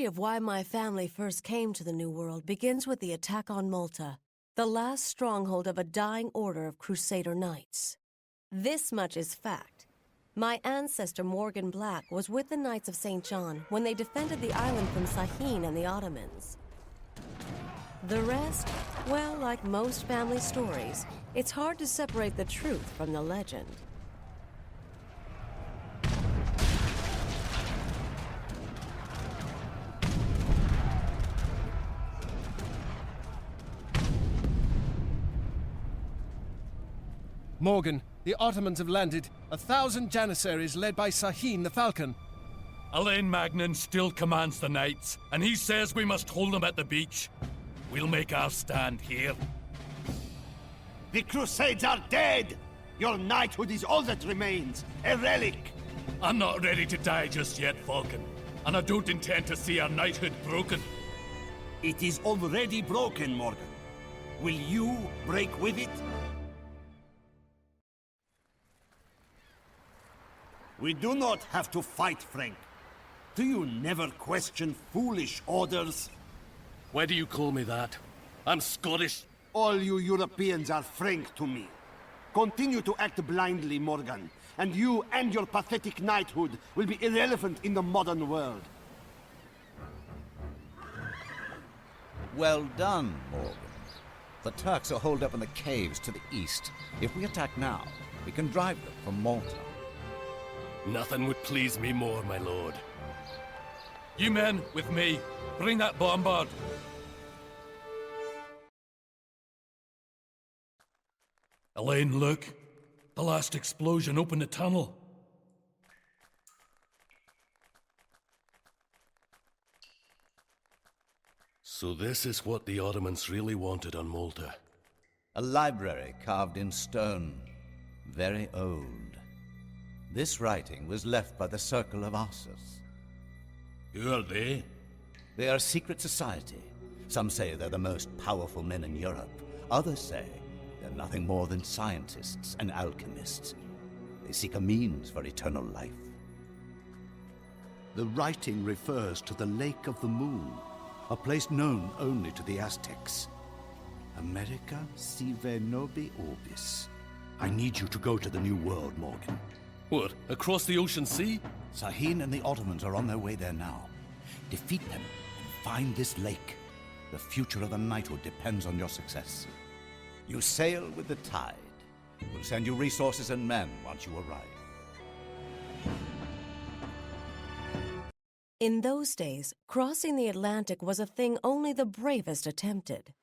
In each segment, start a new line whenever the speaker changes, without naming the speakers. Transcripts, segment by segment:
of why my family first came to the New World begins with the attack on Malta, the last stronghold of a dying order of Crusader Knights. This much is fact. My ancestor Morgan Black was with the Knights of St. John when they defended the island from Sahin and the Ottomans. The rest, well, like most family stories, it's hard to separate the truth from the legend.
Morgan, the Ottomans have landed. 1,000 Janissaries led by Sahin the Falcon.
Alain Magnan still commands the Knights, and he says we must hold them at the beach. We'll make our stand here.
The Crusades are dead! Your knighthood is all that remains, a relic!
I'm not ready to die just yet, Falcon, and I don't intend to see our knighthood broken.
It is already broken, Morgan. Will you break with it? We do not have to fight, Frank. Do you never question foolish orders?
Why do you call me that? I'm Scottish.
All you Europeans are Frank to me. Continue to act blindly, Morgan, and you and your pathetic knighthood will be irrelevant in the modern world.
Well done, Morgan. The Turks are holed up in the caves to the east. If we attack now, we can drive them from Malta.
Nothing would please me more, my lord. You men, with me, bring that bombard. Elaine, look. The last explosion opened a tunnel. So this is what the Ottomans really wanted on Malta.
A library carved in stone, very old. This writing was left by the Circle of Arsus.
Who are they?
They are a secret society. Some say they're the most powerful men in Europe. Others say they're nothing more than scientists and alchemists. They seek a means for eternal life.
The writing refers to the Lake of the Moon, a place known only to the Aztecs. America sive nobi orbis. I need you to go to the New World, Morgan.
What, across the ocean sea?
Sahin and the Ottomans are on their way there now. Defeat them and find this lake. The future of the knighthood depends on your success. You sail with the tide. We'll send you resources and men once you arrive.
In those days, crossing the Atlantic was a thing only the bravest attempted.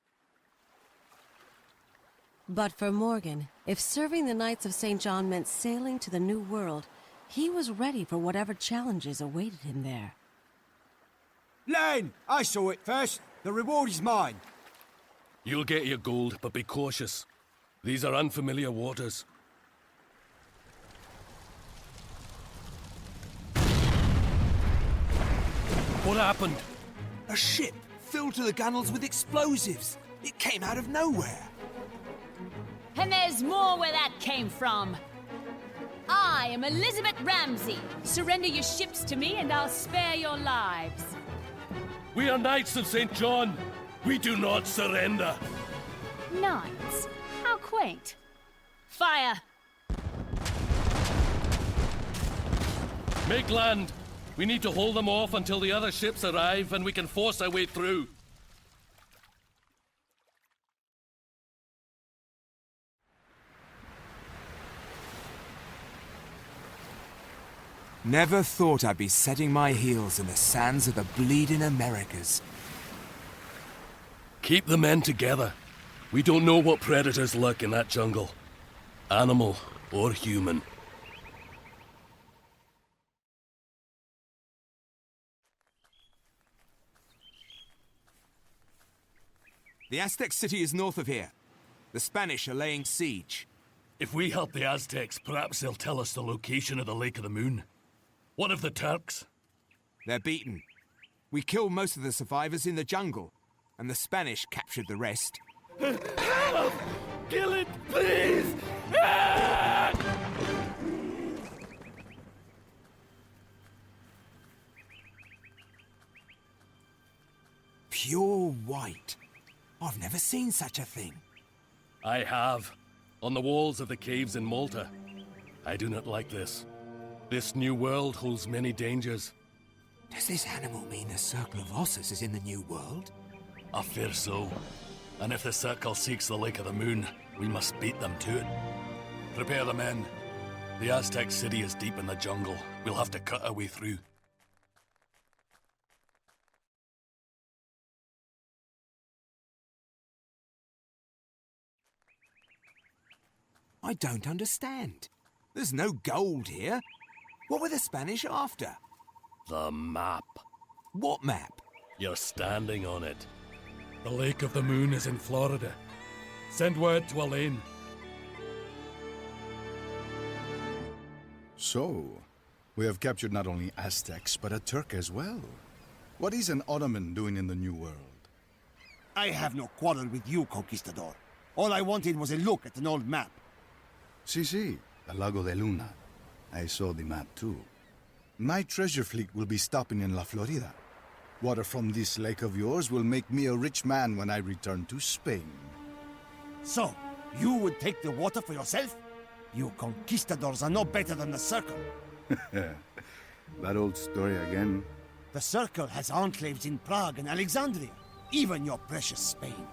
But for Morgan, if serving the Knights of St. John meant sailing to the New World, he was ready for whatever challenges awaited him there.
Lane! I saw it first. The reward is mine.
You'll get your gold, but be cautious. These are unfamiliar waters. What happened?
A ship filled to the gunnels with explosives. It came out of nowhere.
And there's more where that came from. I am Elizabeth Ramsey. Surrender your ships to me and I'll spare your lives.
We are Knights of St. John. We do not surrender.
Knights? How quaint. Fire!
Make land. We need to hold them off until the other ships arrive and we can force our way through.
Never thought I'd be setting my heels in the sands of the bleeding Americas.
Keep the men together. We don't know what predators lurk in that jungle. Animal or human.
The Aztec city is north of here. The Spanish are laying siege.
If we help the Aztecs, perhaps they'll tell us the location of the Lake of the Moon. What of the Turks?
They're beaten. We killed most of the survivors in the jungle, and the Spanish captured the rest.
Help! Kill it, please!
white. I've never seen such a thing.
I have. On the walls of the caves in Malta. I do not like this. This new world holds many dangers.
Does this animal mean the Circle of Ossus is in the new world?
I fear so. And if the Circle seeks the Lake of the Moon, we must beat them to it. Prepare the men. The Aztec city is deep in the jungle. We'll have to cut our way through.
I don't understand. There's no gold here. What were the Spanish after?
The map.
What map?
You're standing on it. The Lake of the Moon is in Florida. Send word to Elaine.
So, we have captured not only Aztecs, but a Turk as well. What is an Ottoman doing in the New World?
I have no quarrel with you, Conquistador. All I wanted was a look at an old map.
Si, the Lago de Luna. I saw the map too. My treasure fleet will be stopping in La Florida. Water from this lake of yours will make me a rich man when I return to Spain.
So, you would take the water for yourself? You conquistadors are no better than the Circle.
That old story again.
The Circle has enclaves in Prague and Alexandria, even your precious Spain.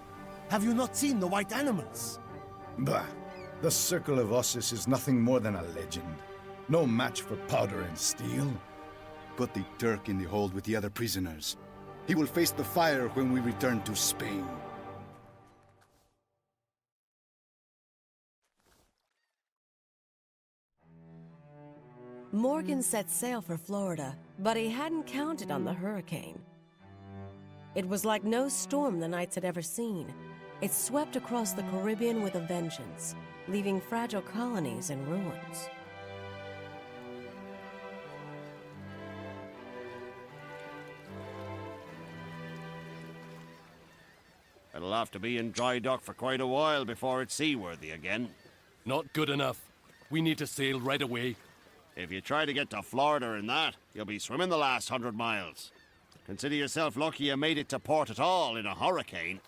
Have you not seen the white animals?
Bah, the Circle of Ossus is nothing more than a legend. No match for powder and steel. Put the Turk in the hold with the other prisoners. He will face the fire when we return to Spain.
Morgan set sail for Florida, but he hadn't counted on the hurricane. It was like no storm the Knights had ever seen. It swept across the Caribbean with a vengeance, leaving fragile colonies in ruins.
It'll have to be in dry dock for quite a while before it's seaworthy again.
Not good enough. We need to sail right away.
If you try to get to Florida in that, you'll be swimming the last 100 miles. Consider yourself lucky you made it to port at all in a hurricane.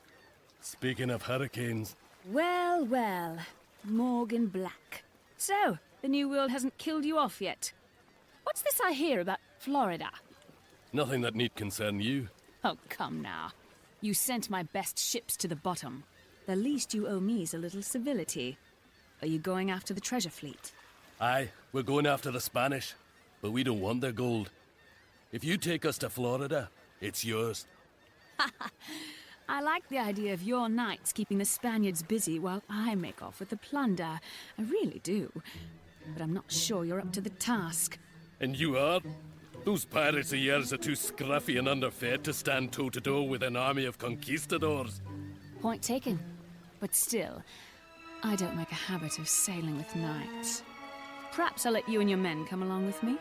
Speaking of hurricanes...
Well, well. Morgan Black. So, the New World hasn't killed you off yet. What's this I hear about Florida?
Nothing that need concern you.
Oh, come now. You sent my best ships to the bottom. The least you owe me is a little civility. Are you going after the treasure fleet?
Aye, we're going after the Spanish, but we don't want their gold. If you take us to Florida, it's yours.
I like the idea of your knights keeping the Spaniards busy while I make off with the plunder. I really do. But I'm not sure you're up to the task.
And you are? Those pirates of yours are too scruffy and underfed to stand toe-to-toe with an army of conquistadors.
Point taken. But still, I don't make a habit of sailing with knights. Perhaps I'll let you and your men come along with me,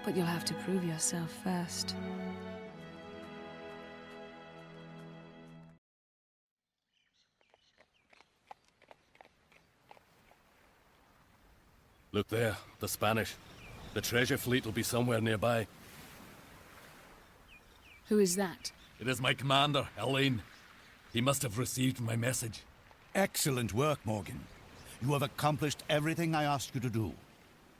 but you'll have to prove yourself first.
Look there, the Spanish. The treasure fleet will be somewhere nearby.
Who is that?
It is my commander, Elaine. He must have received my message.
Excellent work, Morgan. You have accomplished everything I asked you to do.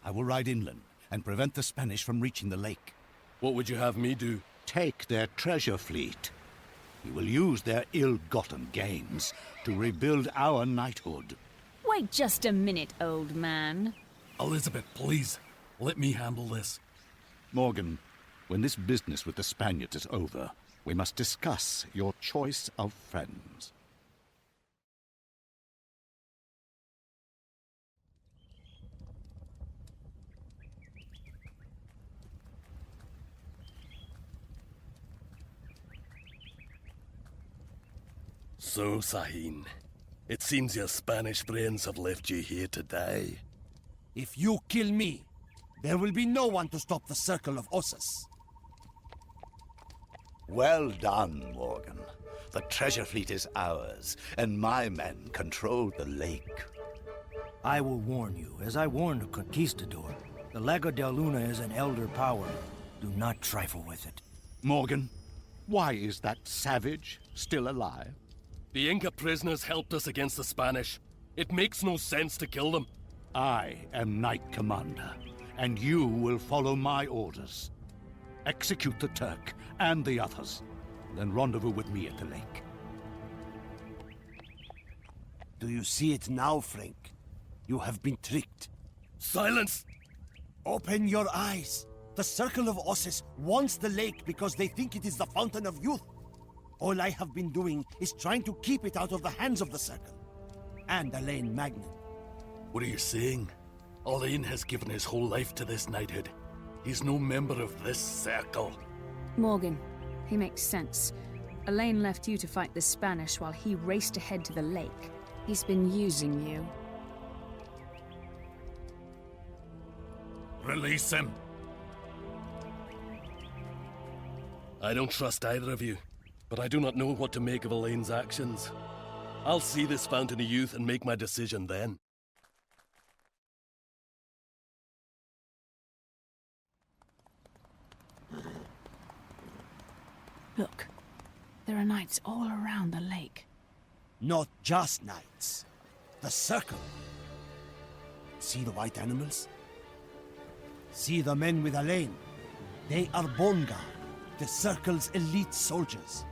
I will ride inland and prevent the Spanish from reaching the lake.
What would you have me do?
Take their treasure fleet. We will use their ill-gotten gains to rebuild our knighthood.
Wait just a minute, old man.
Elizabeth, please, let me handle this.
Morgan, when this business with the Spaniards is over, we must discuss your choice of friends.
So, Sahin, it seems your Spanish brains have left you here to die.
If you kill me, there will be no one to stop the Circle of Ossus.
Well done, Morgan. The treasure fleet is ours, and my men control the lake.
I will warn you, as I warned the Conquistador. The Lago de Luna is an elder power. Do not trifle with it.
Morgan, why is that savage
still alive?
The Inca prisoners helped us against the Spanish. It makes no sense to kill them.
I am Knight Commander, and you will follow my orders. Execute the Turk and the others, then rendezvous with me at the lake.
Do you see it now, Frank? You have been tricked.
Silence!
Open your eyes. The Circle of Ossus wants the lake because they think it is the Fountain of Youth. All I have been doing is trying to keep it out of the hands of the Circle. And Alain Magnan.
What are you saying? Alain has given his whole life to this knighthood. He's no member of this circle.
Morgan, he makes sense. Alain left you to fight the Spanish while he raced ahead to the lake. He's been using you.
Release him! I don't trust either of you, but I do not know what to make of Alain's actions. I'll see this Fountain of Youth and make my decision then.
Look, there are knights all around the lake.
Not just knights. The Circle. See the white animals? See the men with Alain. They are Bone Guard, the Circle's elite soldiers.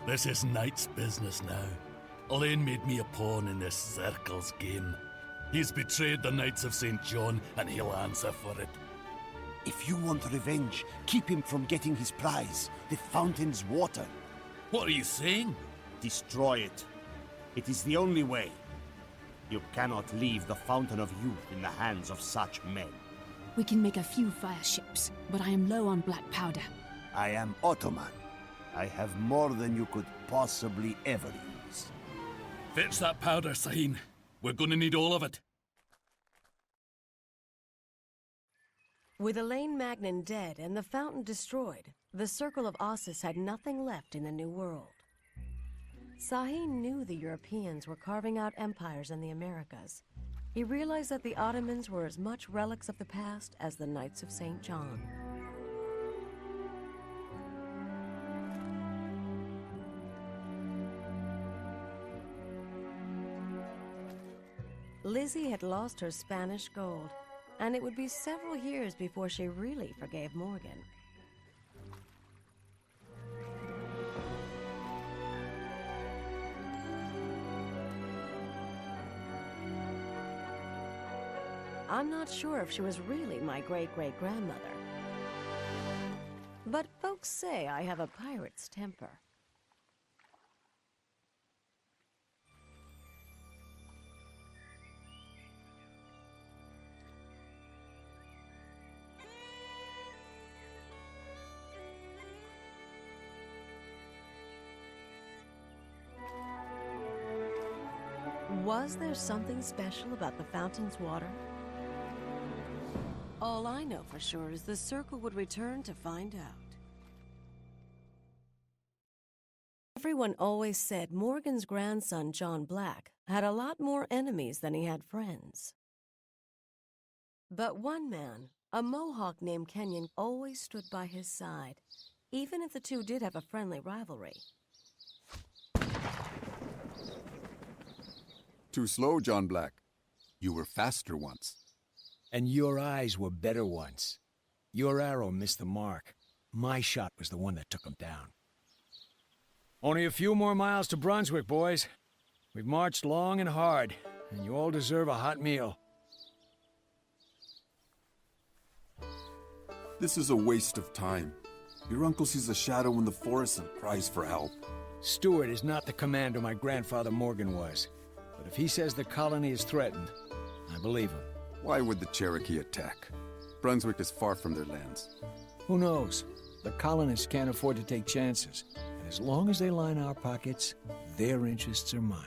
This is Knight's business now. Alain made me a pawn in this Circle's game. He's betrayed the Knights of St. John, and he'll answer for it.
If you want revenge, keep him from getting his prize, the Fountain's water.
What are you saying?
Destroy it. It is the only way. You cannot leave the Fountain of Youth in the hands of such men.
We can make a few fire ships, but I am low on black powder.
I am Ottoman. I have more than you could possibly ever use.
Fetch that powder, Sahin. We're gonna need all of it.
With Alain Magnan dead and the fountain destroyed, the Circle of Ossus had nothing left in the New World. Sahin knew the Europeans were carving out empires in the Americas. He realized that the Ottomans were as much relics of the past as the Knights of St. John. Lizzie had lost her Spanish gold, and it would be several years before she really forgave Morgan. I'm not sure if she was really my great-great-grandmother. But folks say I have a pirate's temper. Was there something special about the fountain's water? All I know for sure is the Circle would return to find out. Everyone always said Morgan's grandson, John Black, had a lot more enemies than he had friends. But one man, a Mohawk named Kenyon, always stood by his side, even if the two did have a friendly rivalry.
Too slow, John Black. You were faster once.
And your eyes were better once. Your arrow missed the mark. My shot was the one that took him down. Only a few more miles to Brunswick, boys. We've marched long and hard, and you all deserve a hot meal.
This is a waste of time. Your uncle sees a shadow in the forest and cries for help.
Stuart is not the commander my grandfather Morgan was. But if he says the colony is threatened, I believe him.
Why would the Cherokee attack? Brunswick is far from their lands.
Who knows? The colonists can't afford to take chances. And as long as they line our pockets, their interests are mine.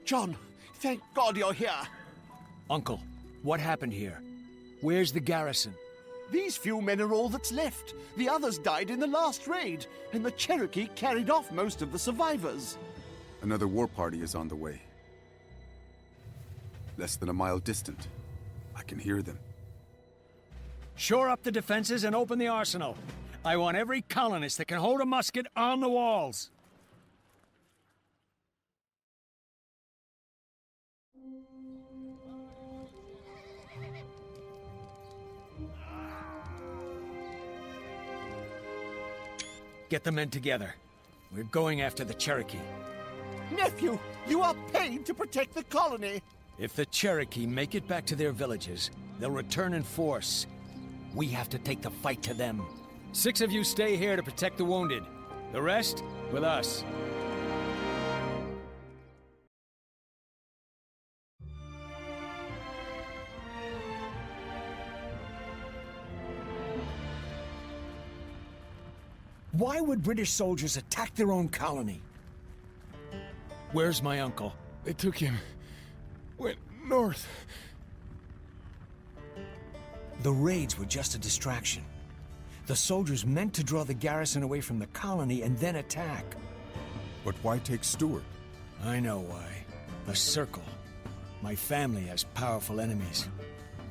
John, thank God you're here.
Uncle, what happened here? Where's the garrison?
These few men are all that's left. The others died in the last raid, and the Cherokee carried off most of the survivors.
Another war party is on the way. Less than a mile distant. I can hear them.
Shore up the defenses and open the arsenal. I want every colonist that can hold a musket on the walls. Get the men together. We're going after the Cherokee.
Nephew, you are paid to protect the colony.
If the Cherokee make it back to their villages, they'll return in force. We have to take the fight to them. 6 of you stay here to protect the wounded. The rest, with us.
Why would British soldiers attack their own colony?
Where's my uncle?
They took him. Went north.
The raids were just a distraction. The soldiers meant to draw the garrison away from the colony and then attack.
But why take Stuart?
I know why. The Circle. My family has powerful enemies.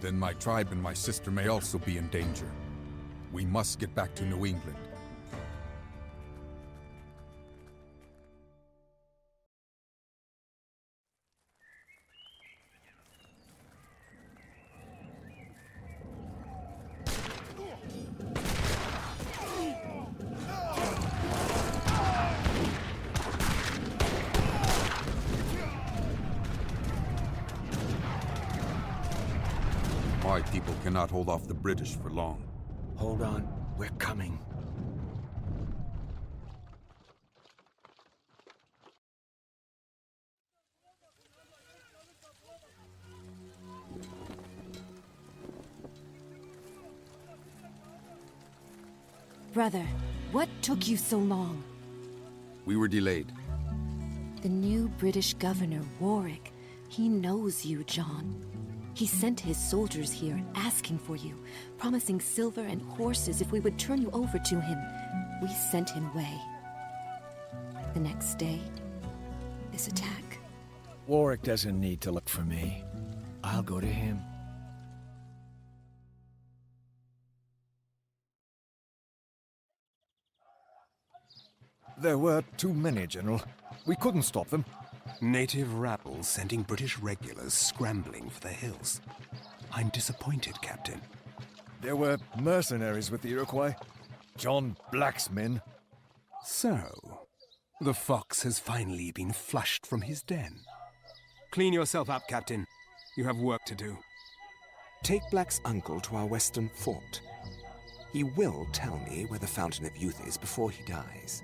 Then my tribe and my sister may also be in danger. We must get back to New England. My people cannot hold off the British for long.
Hold on, we're coming.
Brother, what took you so long?
We were delayed.
The new British governor, Warwick, he knows you, John. He sent his soldiers here asking for you, promising silver and horses if we would turn you over to him. We sent him away. The next day, this attack.
Warwick doesn't need to look for me. I'll go to him.
There were too many, General. We couldn't stop them.
Native rabble sending British regulars scrambling for the hills. I'm disappointed, Captain.
There were mercenaries with the Iroquois. John Black's men.
So, the fox has finally been flushed from his den.
Clean yourself up, Captain. You have work to do.
Take Black's uncle to our western fort. He will tell me where the Fountain of Youth is before he dies.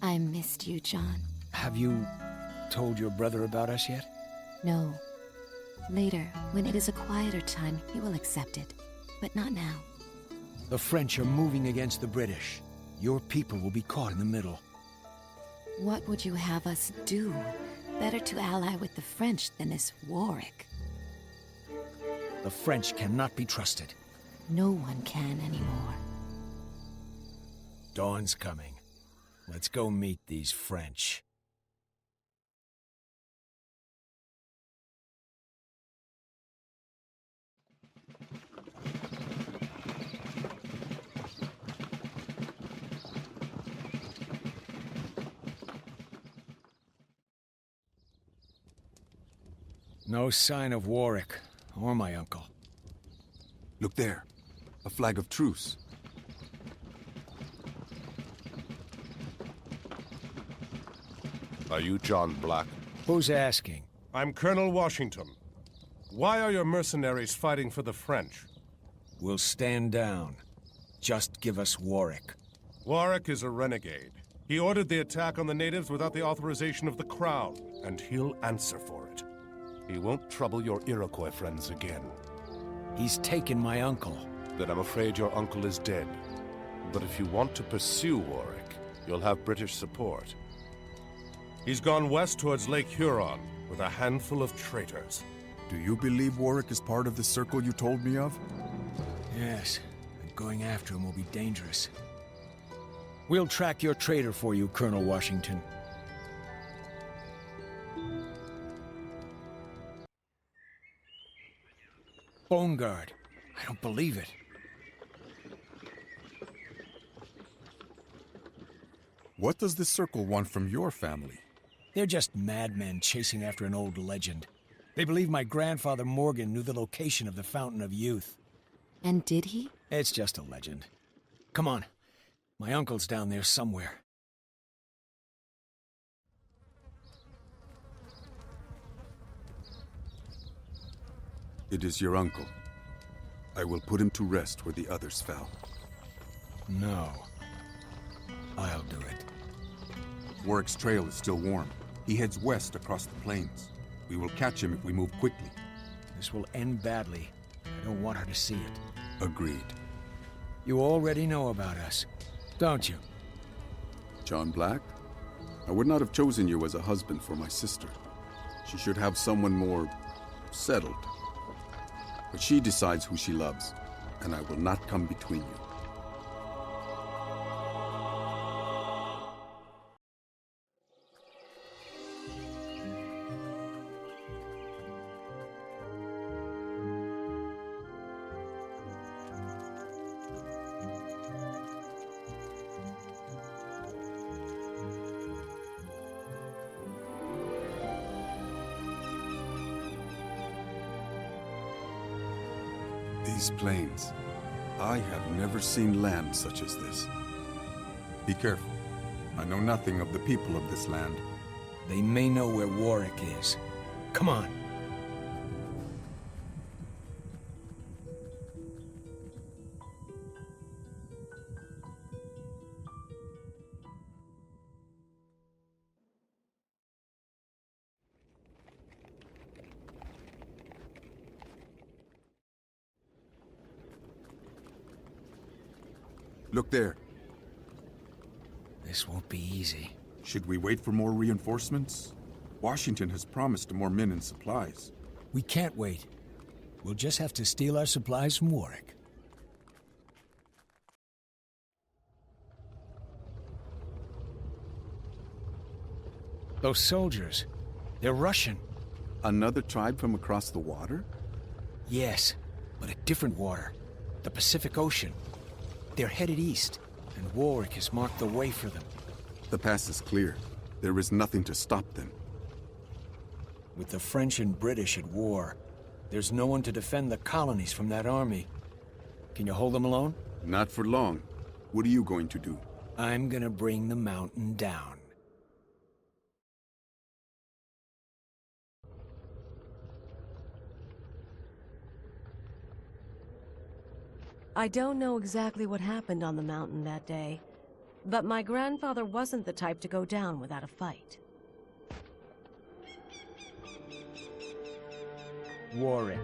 I missed you, John.
Have you told your brother about us yet?
No. Later, when it is a quieter time, he will accept it. But not now.
The French are moving against the British. Your people will be caught in the middle.
What would you have us do? Better to ally with the French than this Warwick.
The French cannot be trusted.
No one can anymore.
Dawn's coming. Let's go meet these French. No sign of Warwick, or my uncle.
Look there. A flag of truce.
Are you John Black?
Who's asking?
I'm Colonel Washington. Why are your mercenaries fighting for the French?
We'll stand down. Just give us Warwick.
Warwick is a renegade. He ordered the attack on the natives without the authorization of the Crown, and he'll answer for it. He won't trouble your Iroquois friends again.
He's taken my uncle.
Then I'm afraid your uncle is dead. But if you want to pursue Warwick, you'll have British support.
He's gone west towards Lake Huron with a handful of traitors.
Do you believe Warwick is part of the circle you told me of?
Yes, and going after him will be dangerous. We'll track your traitor for you, Colonel Washington. Bone Guard. I don't believe it.
What does the Circle want from your family?
They're just madmen chasing after an old legend. They believe my grandfather Morgan knew the location of the Fountain of Youth.
And did he?
It's just a legend. Come on. My uncle's down there somewhere.
It is your uncle. I will put him to rest where the others fell.
No. I'll do it.
Warwick's trail is still warm. He heads west across the plains. We will catch him if we move quickly.
This will end badly. I don't want her to see it.
Agreed.
You already know about us, don't you?
John Black? I would not have chosen you as a husband for my sister. She should have someone more settled. But she decides who she loves, and I will not come between you. These plains. I have never seen land such as this. Be careful. I know nothing of the people of this land.
They may know where Warwick is. Come on.
Look there.
This won't be easy.
Should we wait for more reinforcements? Washington has promised more men and supplies.
We can't wait. We'll just have to steal our supplies from Warwick. Those soldiers, they're Russian.
Another tribe from across the water?
Yes, but a different water. The Pacific Ocean. They're headed east, and Warwick has marked the way for them.
The pass is clear. There is nothing to stop them.
With the French and British at war, there's no one to defend the colonies from that army. Can you hold them alone?
Not for long. What are you going to do?
I'm gonna bring the mountain down.
I don't know exactly what happened on the mountain that day, but my grandfather wasn't the type to go down without a fight.
Warwick.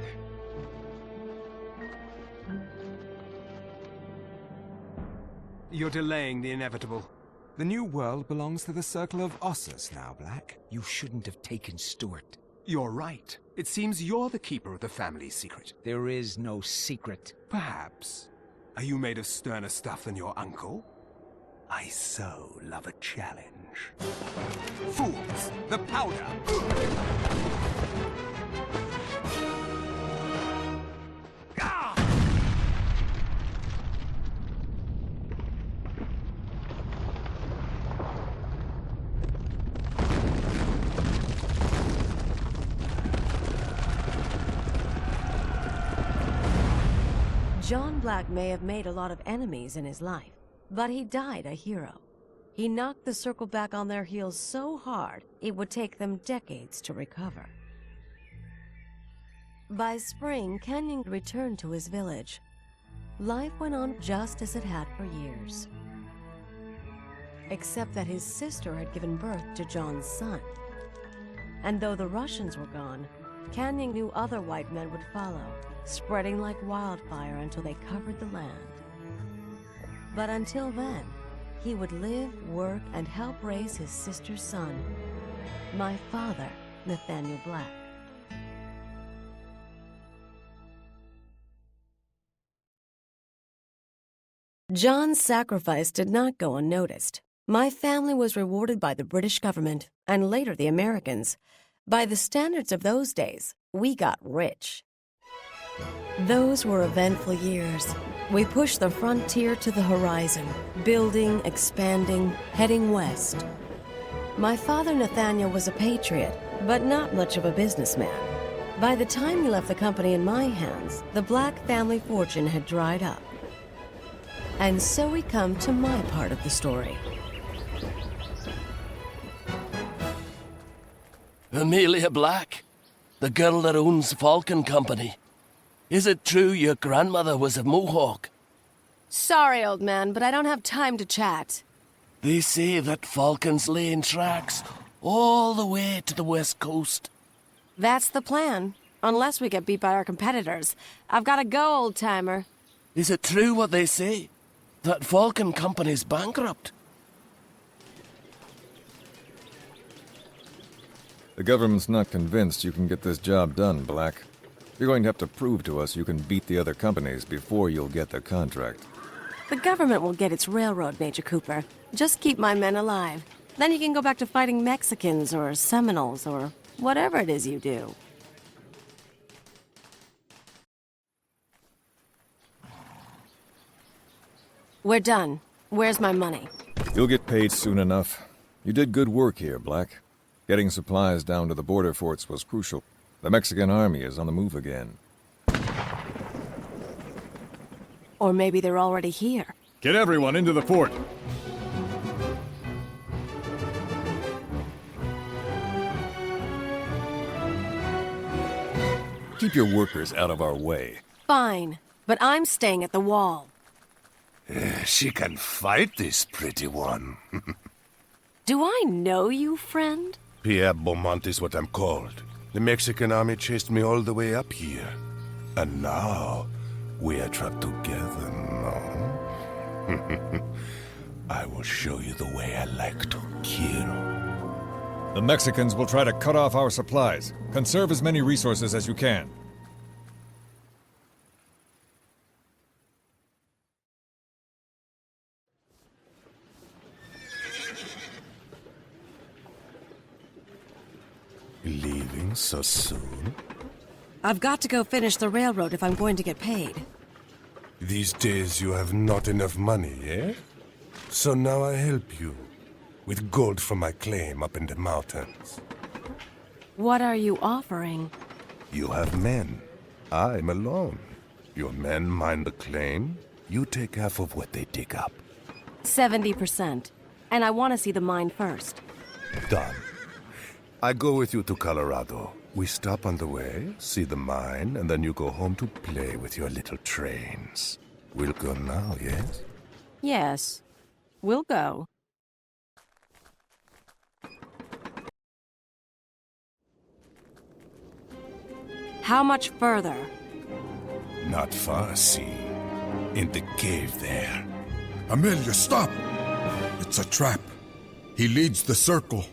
You're delaying the inevitable. The new world belongs to the Circle of Ossus now, Black.
You shouldn't have taken Stuart.
You're right. It seems you're the keeper of the family's secret.
There is no secret.
Perhaps. Are you made of sterner stuff than your uncle? I so love a challenge. Fools! The powder!
John Black may have made a lot of enemies in his life, but he died a hero. He knocked the Circle back on their heels so hard, it would take them decades to recover. By spring, Kenyon returned to his village. Life went on just as it had for years. Except that his sister had given birth to John's son. And though the Russians were gone, Kenyon knew other white men would follow, spreading like wildfire until they covered the land. But until then, he would live, work, and help raise his sister's son, my father, Nathaniel Black. John's sacrifice did not go unnoticed. My family was rewarded by the British government, and later the Americans. By the standards of those days, we got rich. Those were eventful years. We pushed the frontier to the horizon, building, expanding, heading west. My father Nathaniel was a patriot, but not much of a businessman. By the time he left the company in my hands, the Black family fortune had dried up. And so we come to my part of the story.
Amelia Black, the girl that owns Falcon Company. Is it true your grandmother was a Mohawk?
Sorry, old man, but I don't have time to chat.
They say that Falcon's laying tracks all the way to the west coast.
That's the plan, unless we get beat by our competitors. I've got to go, old-timer.
Is it true what they say? That Falcon Company's bankrupt?
The government's not convinced you can get this job done, Black. You're going to have to prove to us you can beat the other companies before you'll get the contract.
The government will get its railroad, Major Cooper. Just keep my men alive. Then you can go back to fighting Mexicans or Seminoles or whatever it is you do. We're done. Where's my money?
You'll get paid soon enough. You did good work here, Black. Getting supplies down to the border forts was crucial. The Mexican army is on the move again.
Or maybe they're already here.
Get everyone into the fort! Keep your workers out of our way.
Fine, but I'm staying at the wall.
She can fight, this pretty one.
Do I know you, friend?
Pierre Beaumont is what I'm called. The Mexican army chased me all the way up here. And now, we are trapped together, no? I will show you the way I like to kill.
The Mexicans will try to cut off our supplies. Conserve as many resources as you can.
Leaving so soon?
I've got to go finish the railroad if I'm going to get paid.
These days you have not enough money, eh? So now I help you. With gold from my claim up in the mountains.
What are you offering?
You have men. I'm alone. Your men mine the claim. You take half of what they dig up.
70%. And I want to see the mine first.
Done. I go with you to Colorado. We stop on the way, see the mine, and then you go home to play with your little trains. We'll go now, yes?
Yes. We'll go. How much further?
Not far, see. In the cave there.
Amelia, stop! It's a trap. He leads the circle.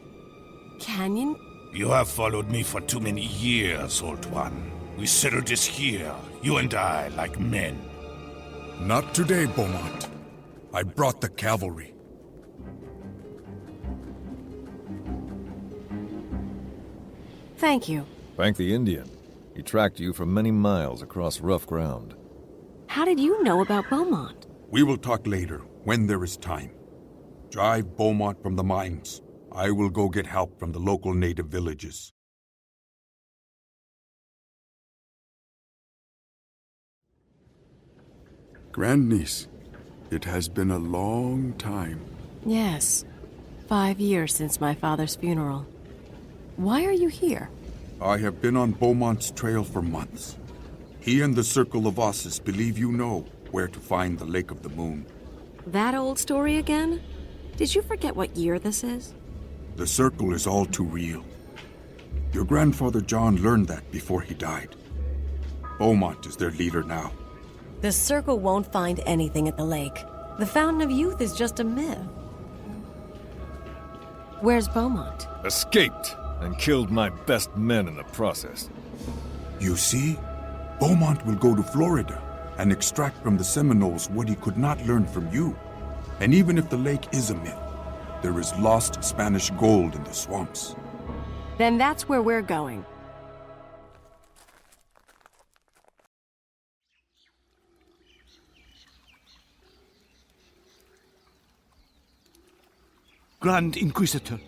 Canyon?
You have followed me for too many years, old one. We settled this here, you and I, like men.
Not today, Beaumont. I brought the cavalry.
Thank you.
Thank the Indian. He tracked you for many miles across rough ground.
How did you know about Beaumont?
We will talk later, when there is time. Drive Beaumont from the mines. I will go get help from the local native villages. Grandniece, it has been a long time.
Yes. 5 years since my father's funeral. Why are you here?
I have been on Beaumont's trail for months. He and the Circle of Ossus believe you know where to find the Lake of the Moon.
That old story again? Did you forget what year this is?
The Circle is all too real. Your grandfather John learned that before he died. Beaumont is their leader now.
The Circle won't find anything at the lake. The Fountain of Youth is just a myth. Where's Beaumont?
Escaped and killed my best men in the process.
You see? Beaumont will go to Florida.
and extract from the Seminoles what he could not learn from you. And even if the lake is a myth, there is lost Spanish gold in the swamps.
Then that's where we're going.
Grand Inquisitor,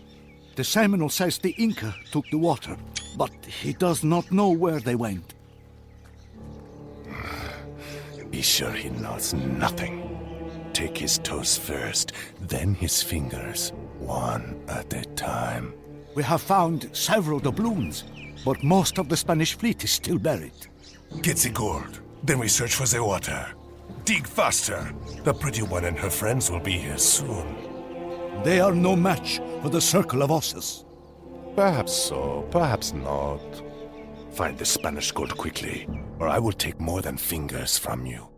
the Seminole says the Inca took the water, but he does not know where they went.
Be sure he knows nothing. Take his toes first, then his fingers, one at a time.
We have found several doubloons, but most of the Spanish fleet is still buried.
Get the gold, then we search for the water. Dig faster. The pretty one and her friends will be here soon.
They are no match for the Circle of Osses.
Perhaps so, perhaps not. Find the Spanish gold quickly, or I will take more than fingers from you.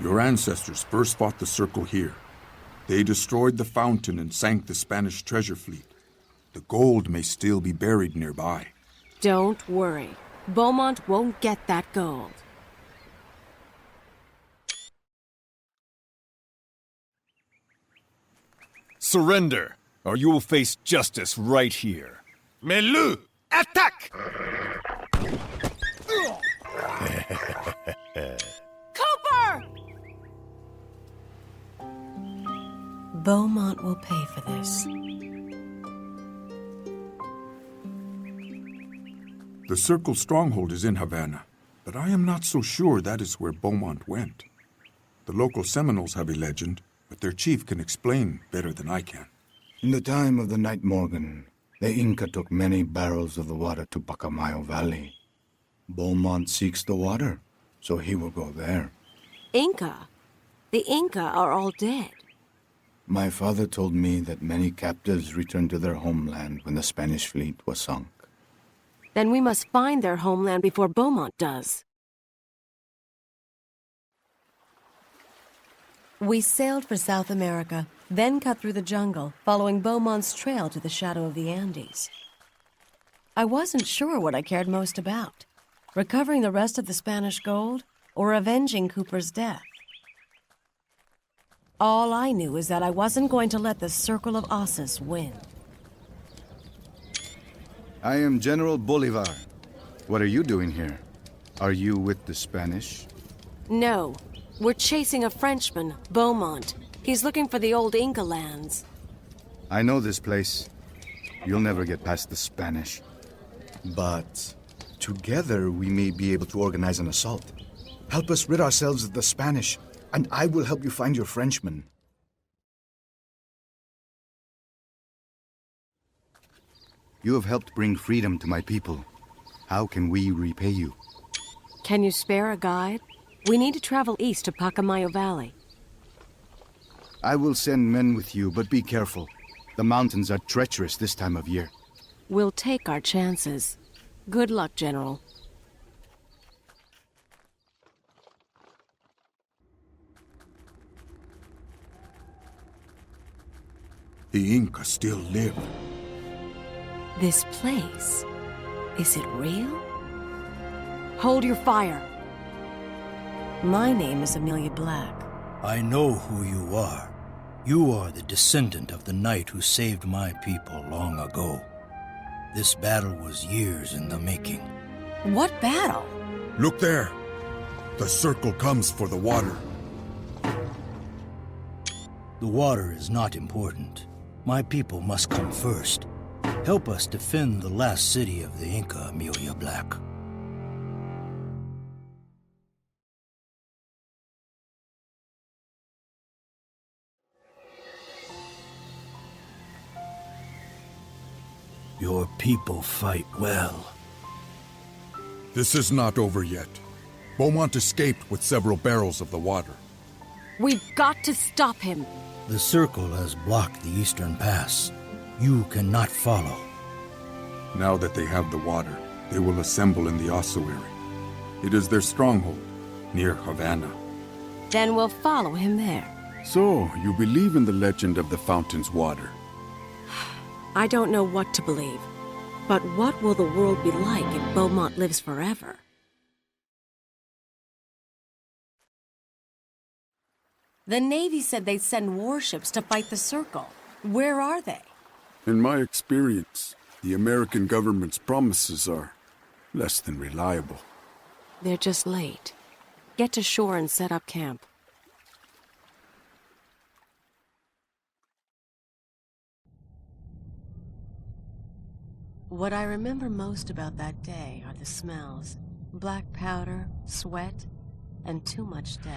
Your ancestors first fought the Circle here. They destroyed the fountain and sank the Spanish treasure fleet. The gold may still be buried nearby.
Don't worry. Beaumont won't get that gold.
Surrender, or you will face justice right here.
Melu! Attack!
Cooper! Beaumont will pay for this.
The Circle stronghold is in Havana, but I am not so sure that is where Beaumont went. The local Seminoles have a legend, but their chief can explain better than I can.
In the time of the Night Morgan, the Inca took many barrels of the water to Pacamayo Valley. Beaumont seeks the water, so he will go there.
Inca? The Inca are all dead.
My father told me that many captives returned to their homeland when the Spanish fleet was sunk.
Then we must find their homeland before Beaumont does. We sailed for South America, then cut through the jungle, following Beaumont's trail to the shadow of the Andes. I wasn't sure what I cared most about, recovering the rest of the Spanish gold or avenging Cooper's death. All I knew is that I wasn't going to let the Circle of Osses win.
I am General Bolivar. What are you doing here? Are you with the Spanish?
No. We're chasing a Frenchman, Beaumont. He's looking for the old Inca lands.
I know this place. You'll never get past the Spanish. But together we may be able to organize an assault. Help us rid ourselves of the Spanish, and I will help you find your Frenchman. You have helped bring freedom to my people. How can we repay you?
Can you spare a guide? We need to travel east to Pacamayo Valley.
I will send men with you, but be careful. The mountains are treacherous this time of year.
We'll take our chances. Good luck, General.
The Inca still live.
This place, is it real? Hold your fire. My name is Amelia Black.
I know who you are. You are the descendant of the knight who saved my people long ago. This battle was years in the making.
What battle?
Look there. The Circle comes for the water.
The water is not important. My people must come first. Help us defend the last city of the Inca, Amelia Black. Your people fight well.
This is not over yet. Beaumont escaped with several barrels of the water.
We've got to stop him.
The Circle has blocked the eastern pass. You cannot follow.
Now that they have the water, they will assemble in the ossuary. It is their stronghold, near Havana.
Then we'll follow him there.
So, you believe in the legend of the fountain's water?
I don't know what to believe. But what will the world be like if Beaumont lives forever? The Navy said they'd send warships to fight the Circle. Where are they?
In my experience, the American government's promises are less than reliable.
They're just late. Get to shore and set up camp. What I remember most about that day are the smells. Black powder, sweat, and too much death.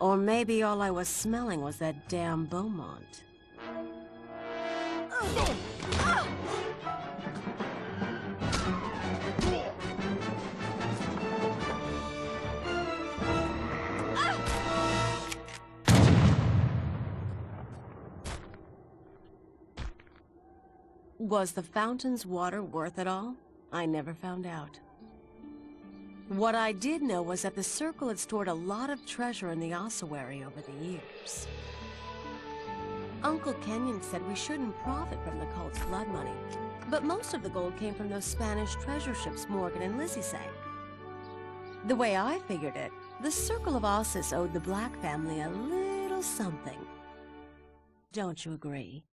Or maybe all I was smelling was that damn Beaumont. Was the fountain's water worth it all? I never found out. What I did know was that the Circle had stored a lot of treasure in the ossuary over the years. Uncle Kenyon said we shouldn't profit from the cult's blood money, but most of the gold came from those Spanish treasure ships Morgan and Lizzie sank. The way I figured it, the Circle of Ossus owed the Black family a little something. Don't you agree?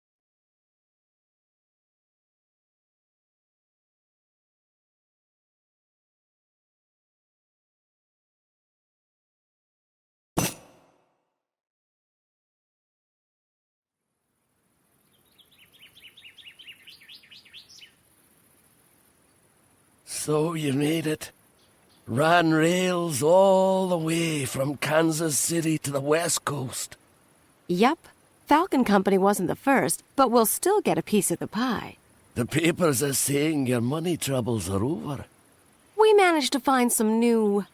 So you made it. Ran rails all the way from Kansas City to the West Coast.
Yep. Falcon Company wasn't the first, but we'll still get a piece of the pie.
The papers are saying your money troubles are over.
We managed to find some new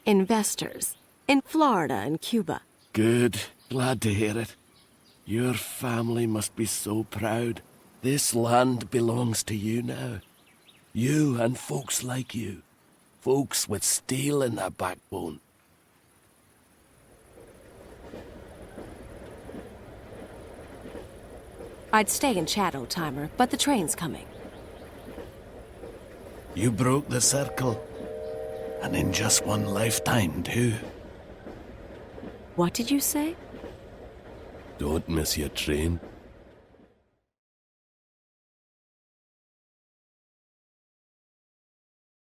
investors in Florida and Cuba.
Good. Glad to hear it. Your family must be so proud. This land belongs to you now. You and folks like you. Folks with steel in their backbone.
I'd stay and chat, old-timer, but the train's coming.
You broke the circle. And in just one lifetime, too.
What did you say?
Don't miss your train.